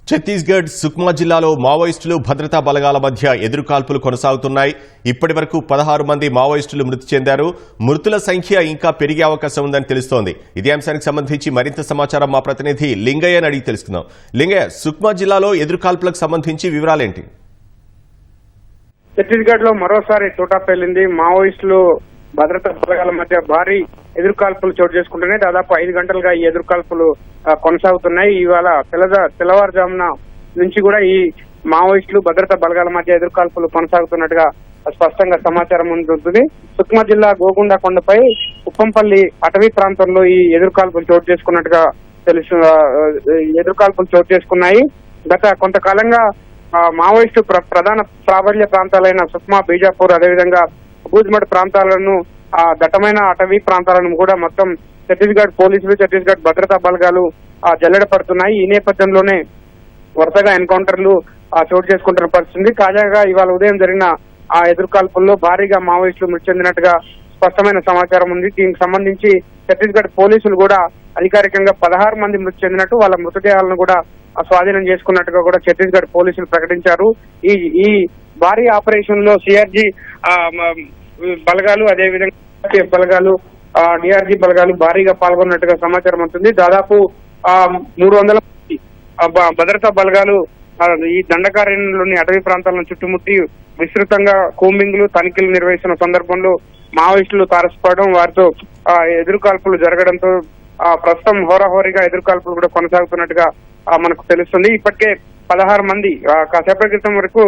ఛత్తీస్గఢ్ సుక్మా జిల్లాలో మావోయిస్టులు భద్రతా బలగాల మధ్య ఎదురుకాల్పులు కొనసాగుతున్నాయి. ఇప్పటివరకు 16 మంది మావోయిస్టులు మృతి చెందారు. మృతుల సంఖ్య ఇంకా పెరిగే అవకాశం ఉందని తెలుస్తోంది. ఇదే అంశానికి సంబంధించి మరింత సమాచారం మా ప్రతినిధి లింగయ్యని అడిగి తెలుసుకుందాం. లింగయ్య, సుక్మా జిల్లాలో ఎదురుకాల్పులకు సంబంధించి వివరాలేంటి? ఛత్తీస్గఢ్ లో మరోసారి చోటా పేలింది. మావోయిస్టులు భద్రతా బలగాల మధ్య భారీ ఎదురుకాల్పులు చోటు చేసుకుంటున్నాయి. దాదాపు 5 గంటలుగా ఈ ఎదురుకాల్పులు కొనసాగుతున్నాయి. ఇవాళ తెల్లవారుజామున నుంచి కూడా ఈ మావోయిస్టులు భద్రతా బలగాల మధ్య ఎదురుకాల్పులు కొనసాగుతున్నట్టుగా స్పష్టంగా సమాచారం ఉంటుంది. సుక్మా జిల్లా గోగుండా కొండపై ఉప్పంపల్లి అటవీ ప్రాంతంలో ఈ ఎదురుకాల్పులు చోటు చేసుకున్నట్టుగా ఎదురుకాల్పులు చోటు చేసుకున్నాయి. గత కొంతకాలంగా మావోయిస్టు ప్రధాన ప్రాబల్య ప్రాంతాలైన సుక్మా, బీజాపూర్, అదేవిధంగా బూజ్మడ్ ప్రాంతాలను దట్టమైన అటవీ ప్రాంతాలను కూడా మొత్తం ఛత్తీస్గఢ్ పోలీసులు, ఛత్తీస్గఢ్ భద్రతా బలగాలు జల్లెడ పడుతున్నాయి. ఈ నేపథ్యంలోనే వరుసగా ఎన్కౌంటర్లు చోటు చేసుకుంటున్న పరిస్థితి. తాజాగా ఇవాళ ఉదయం జరిగిన ఆ ఎదురుకాల్పుల్లో భారీగా మావోయిస్టులు మృతి చెందినట్టుగా స్పష్టమైన సమాచారం ఉంది. దీనికి సంబంధించి ఛత్తీస్గఢ్ పోలీసులు కూడా అధికారికంగా 16 మంది మృతి చెందినట్టు, వాళ్ళ మృతదేహాలను కూడా స్వాధీనం చేసుకున్నట్టుగా కూడా ఛత్తీస్గఢ్ పోలీసులు ప్రకటించారు. ఈ భారీ ఆపరేషన్ లో సిఆర్జీ బలగాలు, అదేవిధంగా బలగాలు, డిఆర్జీ బలగాలు భారీగా పాల్గొన్నట్టుగా సమాచారం ఉంటుంది. దాదాపు 300 భద్రతా బలగాలు ఈ దండకారణ్యంలోని అటవీ ప్రాంతాలను చుట్టుముట్టి విస్తృతంగా కూంబింగ్లు, తనిఖీలు నిర్వహిస్తున్న సందర్భంలో మావోయిస్టులు తారసపడడం, వారితో ఎదురుకాల్పులు జరగడంతో ప్రస్తుతం హోరాహోరీగా ఎదురుకాల్పులు కూడా కొనసాగుతున్నట్టుగా మనకు తెలుస్తుంది. ఇప్పటికే 16 మంది, కాసేపటి క్రితం వరకు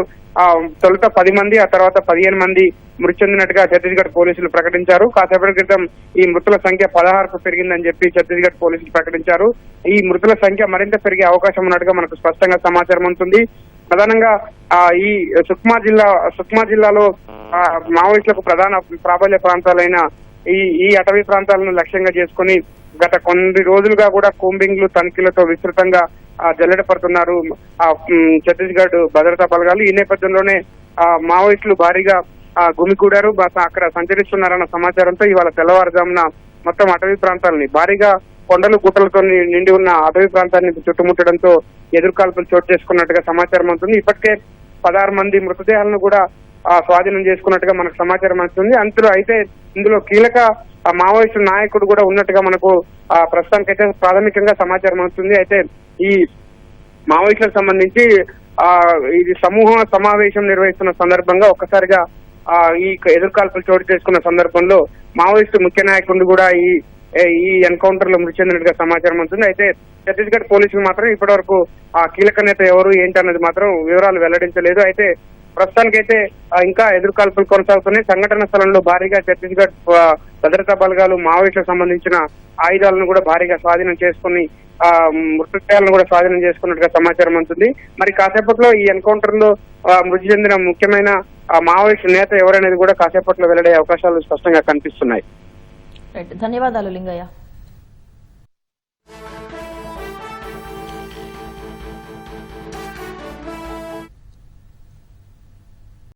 తొలుత 10 మంది, ఆ తర్వాత 15 మంది మృతి చెందినట్టుగా ఛత్తీస్గఢ్ పోలీసులు ప్రకటించారు. కాసేపటి క్రితం ఈ మృతుల సంఖ్య 16కు పెరిగిందని చెప్పి ఛత్తీస్గఢ్ పోలీసులు ప్రకటించారు. ఈ మృతుల సంఖ్య మరింత పెరిగే అవకాశం ఉన్నట్టుగా మనకు స్పష్టంగా సమాచారం ఉంటుంది. ప్రధానంగా ఈ సుక్మా జిల్లాలో మావోయిస్టులకు ప్రధాన ప్రాబల్య ప్రాంతాలైన ఈ అటవీ ప్రాంతాలను లక్ష్యంగా చేసుకుని గత కొన్ని రోజులుగా కూడా కూంబింగ్లు, తనిఖీలతో విస్తృతంగా జల్లెడ పడుతున్నారు ఛత్తీస్గఢ్ భద్రతా బలగాలు. ఈ నేపథ్యంలోనే మావోయిస్టులు భారీగా గుమికూడారు, అక్కడ సంచరిస్తున్నారన్న సమాచారంతో ఇవాళ తెల్లవారుజామున మొత్తం అటవీ ప్రాంతాలని భారీగా కొండలు, గుట్టలతో నిండి ఉన్న అటవీ ప్రాంతాన్ని చుట్టుముట్టడంతో ఎదురుకాల్పులు చోటు చేసుకున్నట్టుగా సమాచారం అవుతుంది. ఇప్పటికే 16 మంది మృతదేహాలను కూడా స్వాధీనం చేసుకున్నట్టుగా మనకు సమాచారం అవుతుంది. అయితే ఇందులో కీలక మావోయిస్టు నాయకుడు కూడా ఉన్నట్టుగా మనకు ప్రస్తుతానికైతే ప్రాథమికంగా సమాచారం అవుతుంది. అయితే ఈ మావోయిస్టులకు సంబంధించి ఇది సమూహ సమావేశం నిర్వహిస్తున్న సందర్భంగా ఒక్కసారిగా ఈ ఎదురుకాల్పులు చోటు చేసుకున్న సందర్భంలో మావోయిస్టు ముఖ్య నాయకుడు కూడా ఈ ఎన్కౌంటర్ లో మృతి చెందినట్టుగా సమాచారం అవుతుంది. అయితే ఛత్తీస్గఢ్ పోలీసులు మాత్రం ఇప్పటి కీలక నేత ఎవరు ఏంటి అన్నది మాత్రం వివరాలు వెల్లడించలేదు. అయితే ప్రస్తుతానికైతే ఇంకా ఎదురుకాల్పులు కొనసాగుతున్నాయి. సంఘటన స్థలంలో భారీగా ఛత్తీస్గఢ్ భద్రతా బలగాలు మావోయిస్టులకు సంబంధించిన ఆయుధాలను కూడా భారీగా స్వాధీనం చేసుకుని మృతదేహాలను కూడా స్వాధీనం చేసుకున్నట్టుగా సమాచారం ఉంటుంది. మరి కాసేపట్లో ఈ ఎన్కౌంటర్ లో మృతి చెందిన ముఖ్యమైన మావోయిస్టు నేత ఎవరనేది కూడా కాసేపట్లో వెల్లడే అవకాశాలు స్పష్టంగా కనిపిస్తున్నాయి. ధన్యవాదాలు లింగయ్య.